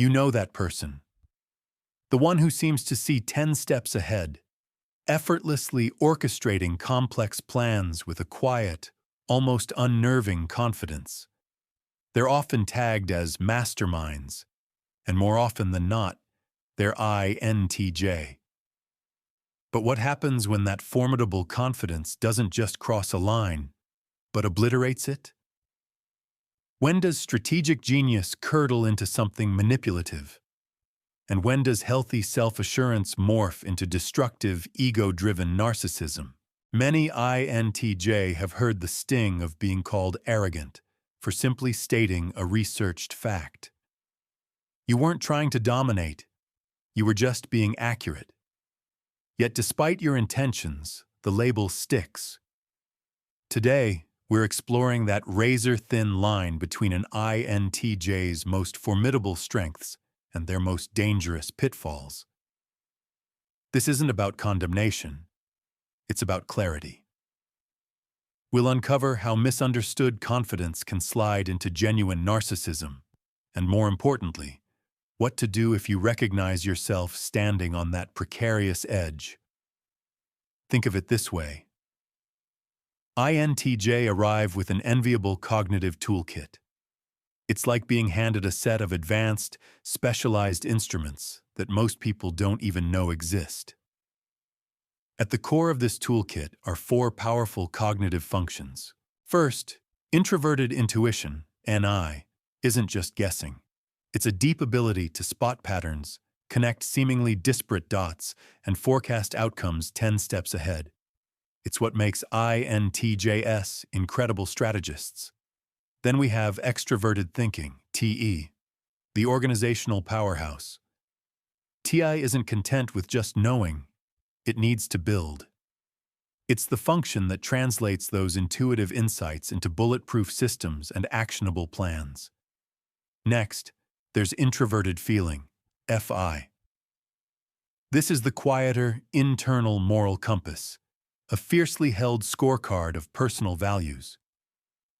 You know that person. The one who seems to see 10 steps ahead, effortlessly orchestrating complex plans with a quiet, almost unnerving confidence. They're often tagged as masterminds, and more often than not, they're INTJ. But what happens when that formidable confidence doesn't just cross a line, but obliterates it? When does strategic genius curdle into something manipulative? And when does healthy self-assurance morph into destructive, ego-driven narcissism? Many INTJ have heard the sting of being called arrogant for simply stating a researched fact. You weren't trying to dominate, you were just being accurate. Yet despite your intentions, the label sticks. Today, we're exploring that razor-thin line between an INTJ's most formidable strengths and their most dangerous pitfalls. This isn't about condemnation, it's about clarity. We'll uncover how misunderstood confidence can slide into genuine narcissism, and more importantly, what to do if you recognize yourself standing on that precarious edge. Think of it this way. INTJ arrive with an enviable cognitive toolkit. It's like being handed a set of advanced, specialized instruments that most people don't even know exist. At the core of this toolkit are 4 powerful cognitive functions. First, introverted intuition, NI, isn't just guessing. It's a deep ability to spot patterns, connect seemingly disparate dots, and forecast outcomes 10 steps ahead. It's what makes INTJs incredible strategists. Then we have extroverted thinking, TE, the organizational powerhouse. TI isn't content with just knowing, it needs to build. It's the function that translates those intuitive insights into bulletproof systems and actionable plans. Next, there's introverted feeling, FI. This is the quieter, internal moral compass, a fiercely held scorecard of personal values.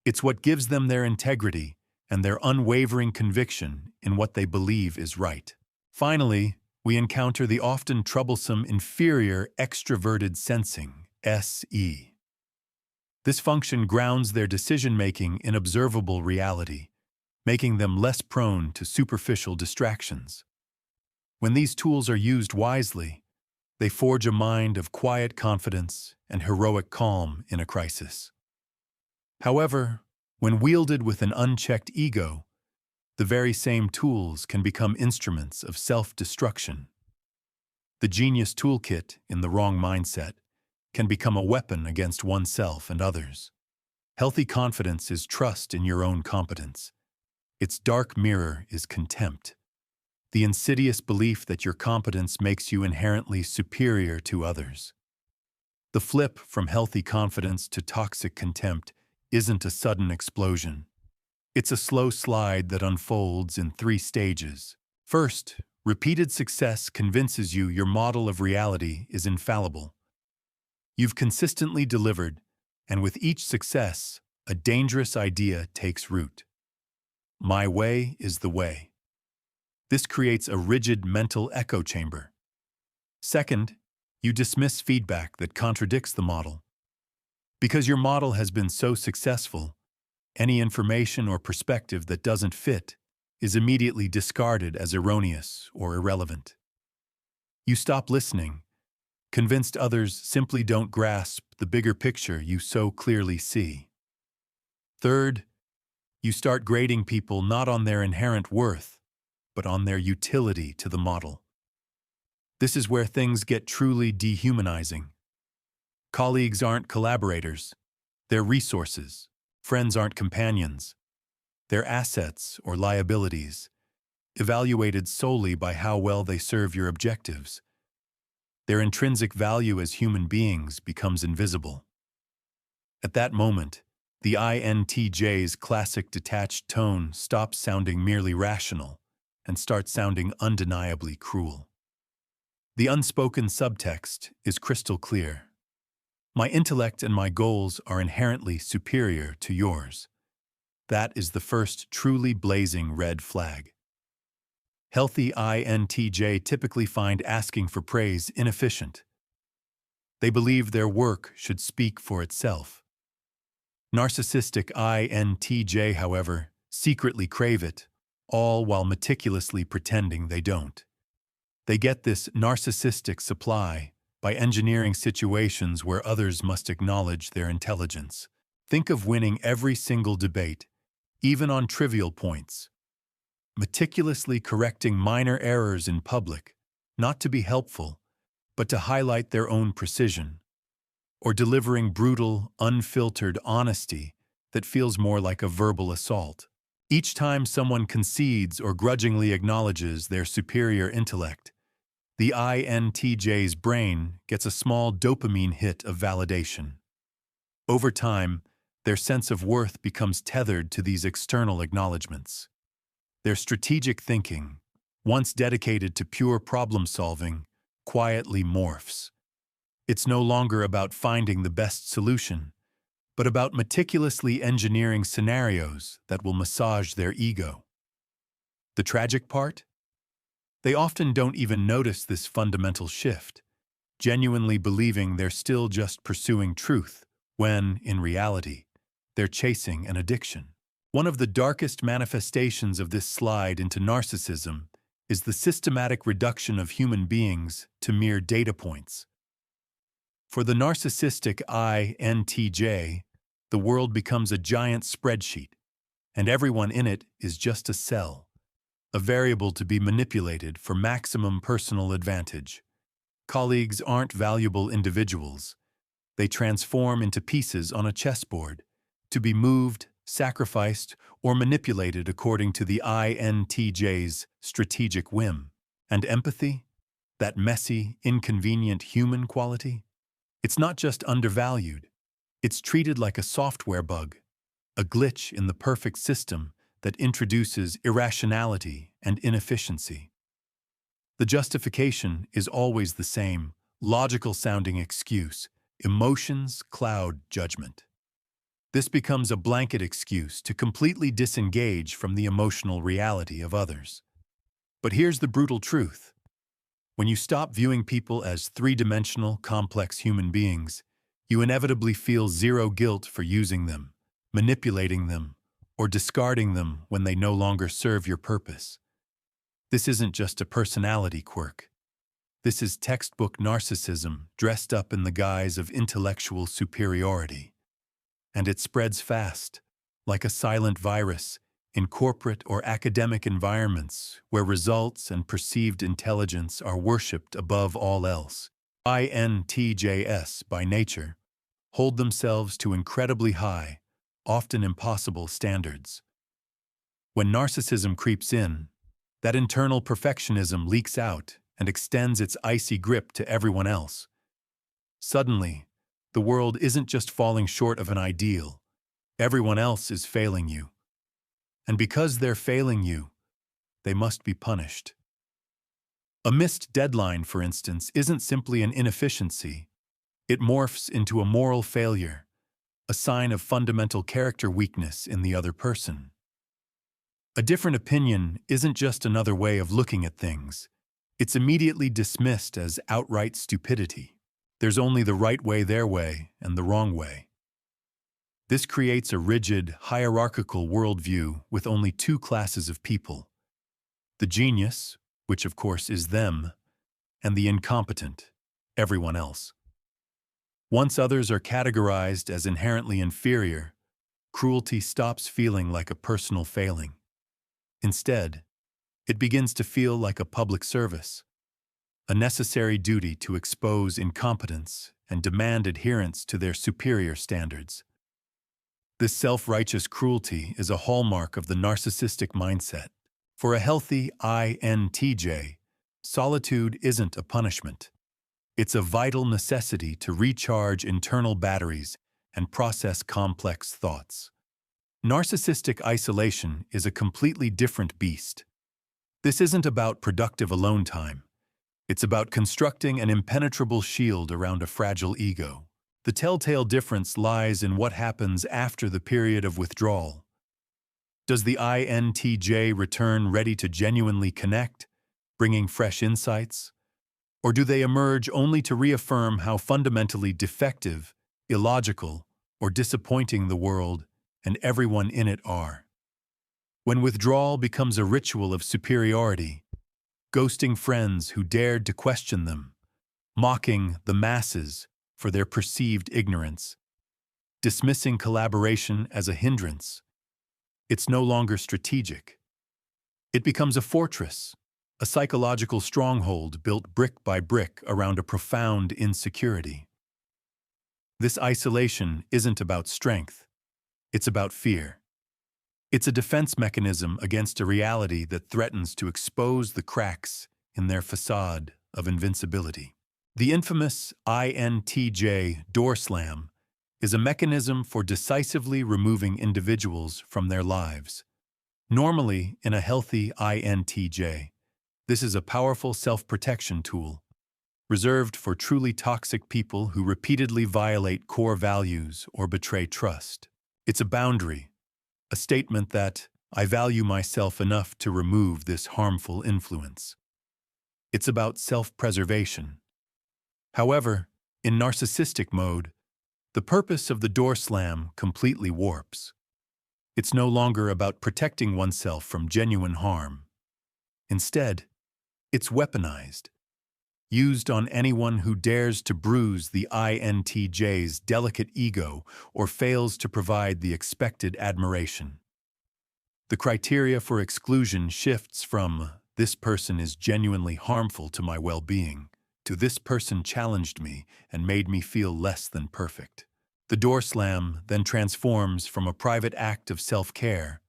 It's what gives them their integrity and their unwavering conviction in what they believe is right. Finally, we encounter the often troublesome inferior extroverted sensing, SE. This function grounds their decision-making in observable reality, making them less prone to superficial distractions. When these tools are used wisely, they forge a mind of quiet confidence and heroic calm in a crisis. However, when wielded with an unchecked ego, the very same tools can become instruments of self-destruction. The genius toolkit, in the wrong mindset, can become a weapon against oneself and others. Healthy confidence is trust in your own competence. Its dark mirror is contempt, the insidious belief that your competence makes you inherently superior to others. The flip from healthy confidence to toxic contempt isn't a sudden explosion. It's a slow slide that unfolds in 3 stages. First, repeated success convinces you your model of reality is infallible. You've consistently delivered, and with each success, a dangerous idea takes root. My way is the way. This creates a rigid mental echo chamber. Second, you dismiss feedback that contradicts the model. Because your model has been so successful, any information or perspective that doesn't fit is immediately discarded as erroneous or irrelevant. You stop listening, convinced others simply don't grasp the bigger picture you so clearly see. Third, you start grading people not on their inherent worth, but on their utility to the model. This is where things get truly dehumanizing. Colleagues aren't collaborators, they're resources. Friends aren't companions. They're assets or liabilities, evaluated solely by how well they serve your objectives. Their intrinsic value as human beings becomes invisible. At that moment, the INTJ's classic detached tone stops sounding merely rational and starts sounding undeniably cruel. The unspoken subtext is crystal clear. My intellect and my goals are inherently superior to yours. That is the first truly blazing red flag. Healthy INTJ typically find asking for praise inefficient. They believe their work should speak for itself. Narcissistic INTJ, however, secretly crave it, all while meticulously pretending they don't. They get this narcissistic supply by engineering situations where others must acknowledge their intelligence. Think of winning every single debate, even on trivial points. Meticulously correcting minor errors in public, not to be helpful, but to highlight their own precision. Or delivering brutal, unfiltered honesty that feels more like a verbal assault. Each time someone concedes or grudgingly acknowledges their superior intellect, the INTJ's brain gets a small dopamine hit of validation. Over time, their sense of worth becomes tethered to these external acknowledgments. Their strategic thinking, once dedicated to pure problem-solving, quietly morphs. It's no longer about finding the best solution, but about meticulously engineering scenarios that will massage their ego. The tragic part? They often don't even notice this fundamental shift, genuinely believing they're still just pursuing truth, when, in reality, they're chasing an addiction. One of the darkest manifestations of this slide into narcissism is the systematic reduction of human beings to mere data points. For the narcissistic INTJ, the world becomes a giant spreadsheet, and everyone in it is just a cell, a variable to be manipulated for maximum personal advantage. Colleagues aren't valuable individuals. They transform into pieces on a chessboard, to be moved, sacrificed, or manipulated according to the INTJ's strategic whim. And empathy? That messy, inconvenient human quality? It's not just undervalued. It's treated like a software bug, a glitch in the perfect system that introduces irrationality and inefficiency. The justification is always the same, logical-sounding excuse: emotions cloud judgment. This becomes a blanket excuse to completely disengage from the emotional reality of others. But here's the brutal truth. When you stop viewing people as three-dimensional, complex human beings, you inevitably feel zero guilt for using them, manipulating them, or discarding them when they no longer serve your purpose. This isn't just a personality quirk. This is textbook narcissism dressed up in the guise of intellectual superiority. And it spreads fast, like a silent virus, in corporate or academic environments where results and perceived intelligence are worshipped above all else. INTJs, by nature, hold themselves to incredibly high, often impossible standards. When narcissism creeps in, that internal perfectionism leaks out and extends its icy grip to everyone else. Suddenly, the world isn't just falling short of an ideal. Everyone else is failing you. And because they're failing you, they must be punished. A missed deadline, for instance, isn't simply an inefficiency. It morphs into a moral failure, a sign of fundamental character weakness in the other person. A different opinion isn't just another way of looking at things. It's immediately dismissed as outright stupidity. There's only the right way their way and the wrong way. This creates a rigid, hierarchical worldview with only two classes of people: the genius, which of course is them, and the incompetent, everyone else. Once others are categorized as inherently inferior, cruelty stops feeling like a personal failing. Instead, it begins to feel like a public service, a necessary duty to expose incompetence and demand adherence to their superior standards. This self-righteous cruelty is a hallmark of the narcissistic mindset. For a healthy INTJ, solitude isn't a punishment. It's a vital necessity to recharge internal batteries and process complex thoughts. Narcissistic isolation is a completely different beast. This isn't about productive alone time. It's about constructing an impenetrable shield around a fragile ego. The telltale difference lies in what happens after the period of withdrawal. Does the INTJ return ready to genuinely connect, bringing fresh insights? Or do they emerge only to reaffirm how fundamentally defective, illogical, or disappointing the world and everyone in it are? When withdrawal becomes a ritual of superiority, ghosting friends who dared to question them, mocking the masses for their perceived ignorance, dismissing collaboration as a hindrance, it's no longer strategic. It becomes a fortress, a psychological stronghold built brick by brick around a profound insecurity. This isolation isn't about strength, it's about fear. It's a defense mechanism against a reality that threatens to expose the cracks in their facade of invincibility. The infamous INTJ door slam is a mechanism for decisively removing individuals from their lives. Normally, in a healthy INTJ, this is a powerful self-protection tool, reserved for truly toxic people who repeatedly violate core values or betray trust. It's a boundary, a statement that I value myself enough to remove this harmful influence. It's about self-preservation. However, in narcissistic mode, the purpose of the door slam completely warps. It's no longer about protecting oneself from genuine harm. Instead, it's weaponized, used on anyone who dares to bruise the INTJ's delicate ego or fails to provide the expected admiration. The criteria for exclusion shifts from "this person is genuinely harmful to my well-being" to "this person challenged me and made me feel less than perfect." The door slam then transforms from a private act of self-care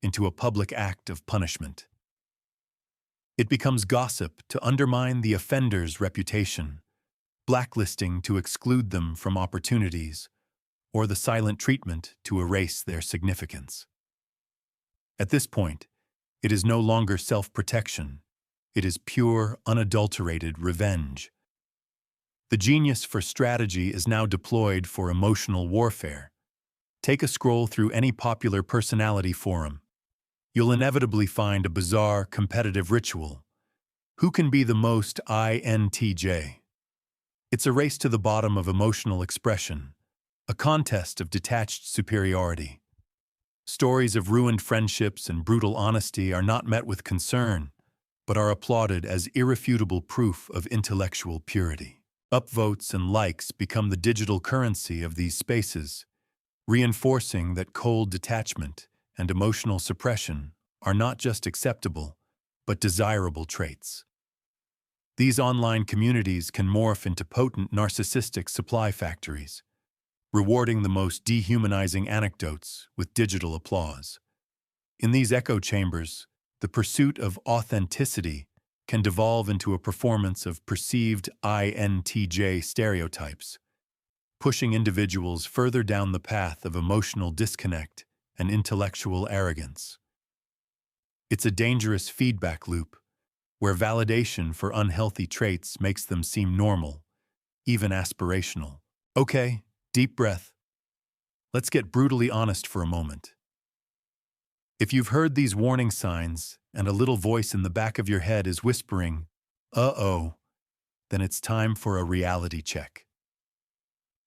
into a public act of punishment. It becomes gossip to undermine the offender's reputation, blacklisting to exclude them from opportunities, or the silent treatment to erase their significance. At this point, it is no longer self-protection. It is pure, unadulterated revenge. The genius for strategy is now deployed for emotional warfare. Take a scroll through any popular personality forum. You'll inevitably find a bizarre, competitive ritual. Who can be the most INTJ? It's a race to the bottom of emotional expression, a contest of detached superiority. Stories of ruined friendships and brutal honesty are not met with concern, but are applauded as irrefutable proof of intellectual purity. Upvotes and likes become the digital currency of these spaces, reinforcing that cold detachment and emotional suppression are not just acceptable, but desirable traits. These online communities can morph into potent narcissistic supply factories, rewarding the most dehumanizing anecdotes with digital applause. In these echo chambers, the pursuit of authenticity can devolve into a performance of perceived INTJ stereotypes, pushing individuals further down the path of emotional disconnect and intellectual arrogance. It's a dangerous feedback loop, where validation for unhealthy traits makes them seem normal, even aspirational. Okay, deep breath. Let's get brutally honest for a moment. If you've heard these warning signs and a little voice in the back of your head is whispering, "Uh-oh," then it's time for a reality check.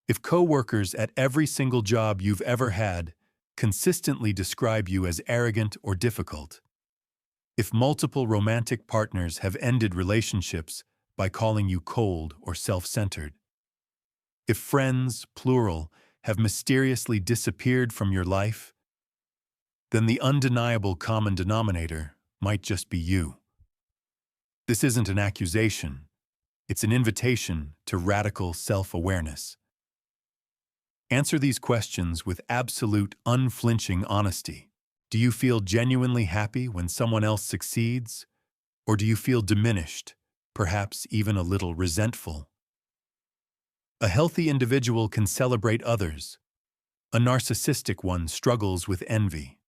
If coworkers at every single job you've ever had consistently describe you as arrogant or difficult, if multiple romantic partners have ended relationships by calling you cold or self-centered, if friends, plural, have mysteriously disappeared from your life, then the undeniable common denominator might just be you. This isn't an accusation. It's an invitation to radical self-awareness. Answer these questions with absolute, unflinching honesty. Do you feel genuinely happy when someone else succeeds? Or do you feel diminished, perhaps even a little resentful? A healthy individual can celebrate others. A narcissistic one struggles with envy.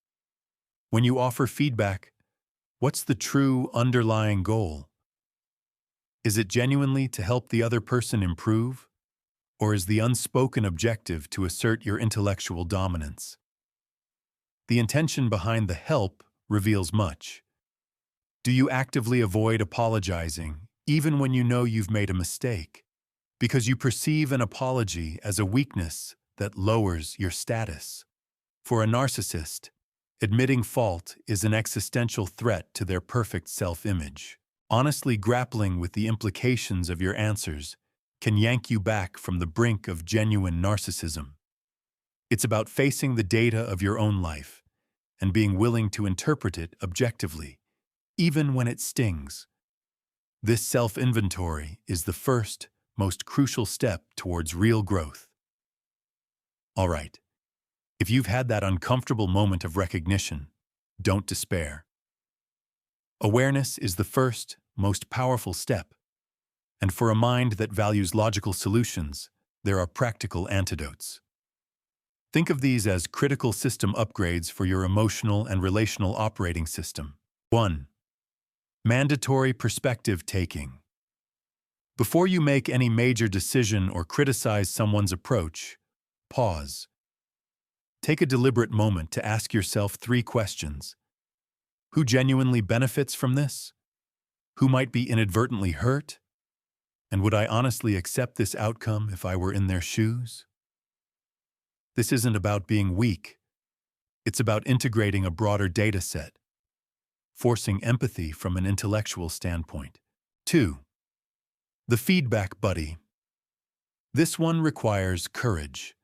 When you offer feedback, what's the true underlying goal? Is it genuinely to help the other person improve? Or is the unspoken objective to assert your intellectual dominance? The intention behind the help reveals much. Do you actively avoid apologizing, even when you know you've made a mistake, because you perceive an apology as a weakness that lowers your status? For a narcissist, admitting fault is an existential threat to their perfect self-image. Honestly grappling with the implications of your answers can yank you back from the brink of genuine narcissism. It's about facing the data of your own life and being willing to interpret it objectively, even when it stings. This self-inventory is the first, most crucial step towards real growth. All right, if you've had that uncomfortable moment of recognition, don't despair. Awareness is the first, most powerful step. And for a mind that values logical solutions, there are practical antidotes. Think of these as critical system upgrades for your emotional and relational operating system. 1. Mandatory perspective taking. Before you make any major decision or criticize someone's approach, pause. Take a deliberate moment to ask yourself 3 questions. Who genuinely benefits from this? Who might be inadvertently hurt? And would I honestly accept this outcome if I were in their shoes? This isn't about being weak. It's about integrating a broader data set, forcing empathy from an intellectual standpoint. 2. The feedback buddy. This one requires courage.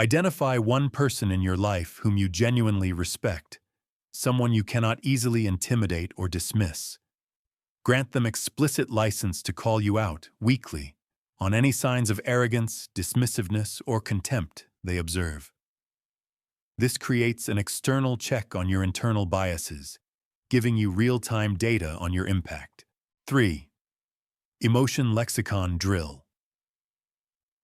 Identify one person in your life whom you genuinely respect, someone you cannot easily intimidate or dismiss. Grant them explicit license to call you out, weekly, on any signs of arrogance, dismissiveness, or contempt they observe. This creates an external check on your internal biases, giving you real-time data on your impact. 3. Emotion lexicon drill.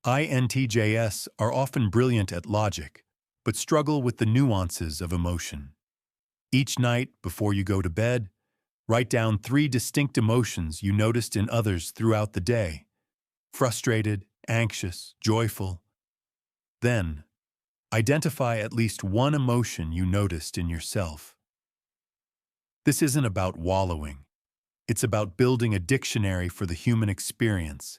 INTJs are often brilliant at logic, but struggle with the nuances of emotion. Each night, before you go to bed, write down 3 distinct emotions you noticed in others throughout the day: frustrated, anxious, joyful. Then, identify at least one emotion you noticed in yourself. This isn't about wallowing. It's about building a dictionary for the human experience,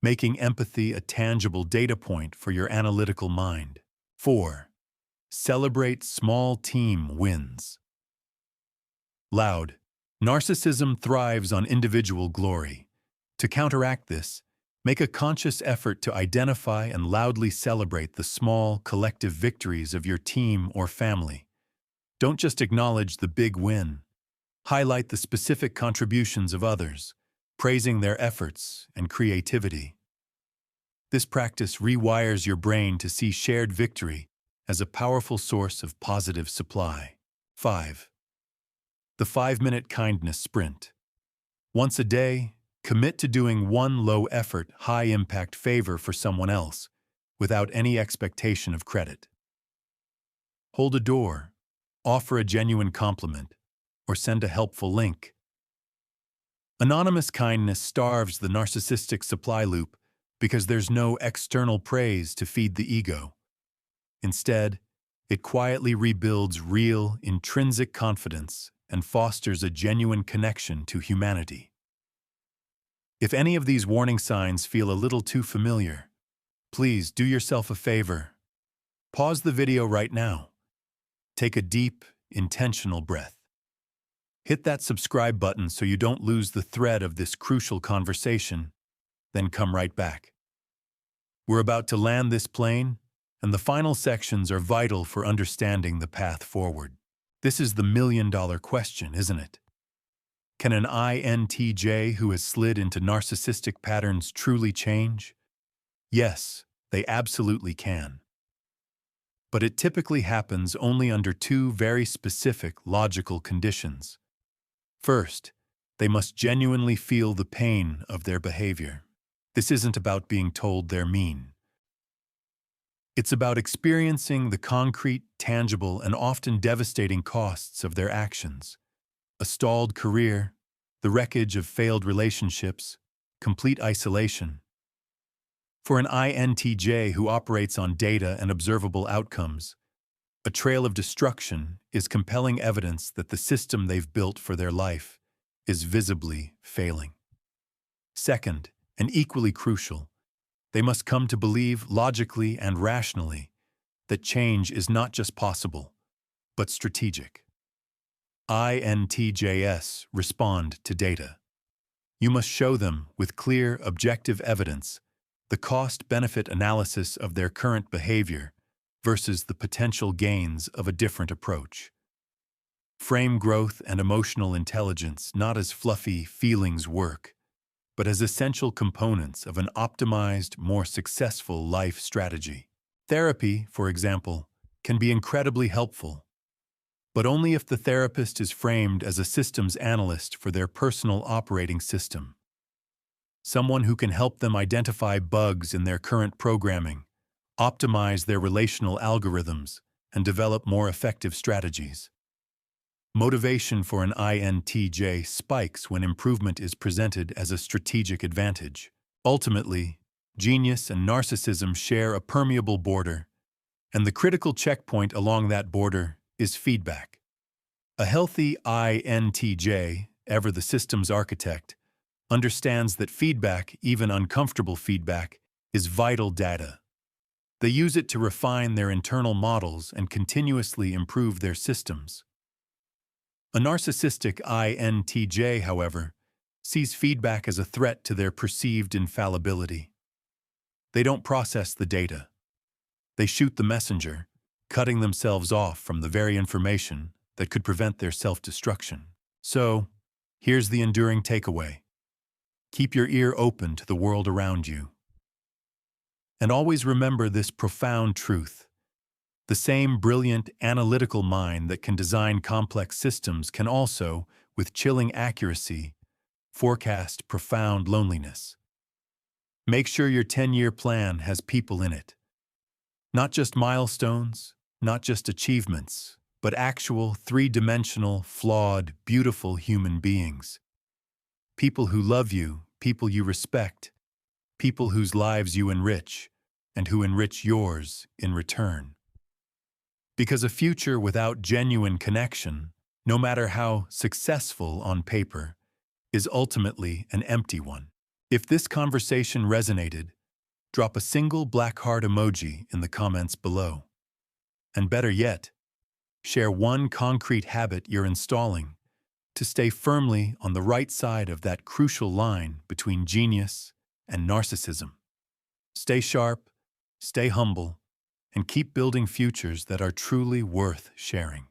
making empathy a tangible data point for your analytical mind. 4. Celebrate small team wins. Loud. Narcissism thrives on individual glory. To counteract this, make a conscious effort to identify and loudly celebrate the small, collective victories of your team or family. Don't just acknowledge the big win. Highlight the specific contributions of others, praising their efforts and creativity. This practice rewires your brain to see shared victory as a powerful source of positive supply. 5. The 5-minute kindness sprint. Once a day, commit to doing one low-effort, high-impact favor for someone else without any expectation of credit. Hold a door, offer a genuine compliment, or send a helpful link. Anonymous kindness starves the narcissistic supply loop because there's no external praise to feed the ego. Instead, it quietly rebuilds real, intrinsic confidence and fosters a genuine connection to humanity. If any of these warning signs feel a little too familiar, please do yourself a favor. Pause the video right now. Take a deep, intentional breath. Hit that subscribe button so you don't lose the thread of this crucial conversation, then come right back. We're about to land this plane, and the final sections are vital for understanding the path forward. This is the million-dollar question, isn't it? Can an INTJ who has slid into narcissistic patterns truly change? Yes, they absolutely can. But it typically happens only under 2 very specific logical conditions. First, they must genuinely feel the pain of their behavior. This isn't about being told they're mean. It's about experiencing the concrete, tangible, and often devastating costs of their actions. A stalled career, the wreckage of failed relationships, complete isolation. For an INTJ who operates on data and observable outcomes, A trail of destruction is compelling evidence that the system they've built for their life is visibly failing. Second, and equally crucial, they must come to believe logically and rationally that change is not just possible, but strategic. INTJs respond to data. You must show them, with clear, objective evidence, the cost-benefit analysis of their current behavior versus the potential gains of a different approach. Frame growth and emotional intelligence not as fluffy feelings work, but as essential components of an optimized, more successful life strategy. Therapy, for example, can be incredibly helpful, but only if the therapist is framed as a systems analyst for their personal operating system. Someone who can help them identify bugs in their current programming, optimize their relational algorithms, and develop more effective strategies. Motivation for an INTJ spikes when improvement is presented as a strategic advantage. Ultimately, genius and narcissism share a permeable border, and the critical checkpoint along that border is feedback. A healthy INTJ, ever the systems architect, understands that feedback, even uncomfortable feedback, is vital data. They use it to refine their internal models and continuously improve their systems. A narcissistic INTJ, however, sees feedback as a threat to their perceived infallibility. They don't process the data. They shoot the messenger, cutting themselves off from the very information that could prevent their self-destruction. So, here's the enduring takeaway. Keep your ear open to the world around you. And always remember this profound truth. The same brilliant, analytical mind that can design complex systems can also, with chilling accuracy, forecast profound loneliness. Make sure your 10-year plan has people in it. Not just milestones, not just achievements, but actual, three-dimensional, flawed, beautiful human beings. People who love you, people you respect, people whose lives you enrich, and who enrich yours in return. Because a future without genuine connection, no matter how successful on paper, is ultimately an empty one. If this conversation resonated, drop a single black heart emoji in the comments below. And better yet, share one concrete habit you're installing to stay firmly on the right side of that crucial line between genius and narcissism. Stay sharp, stay humble, and keep building futures that are truly worth sharing.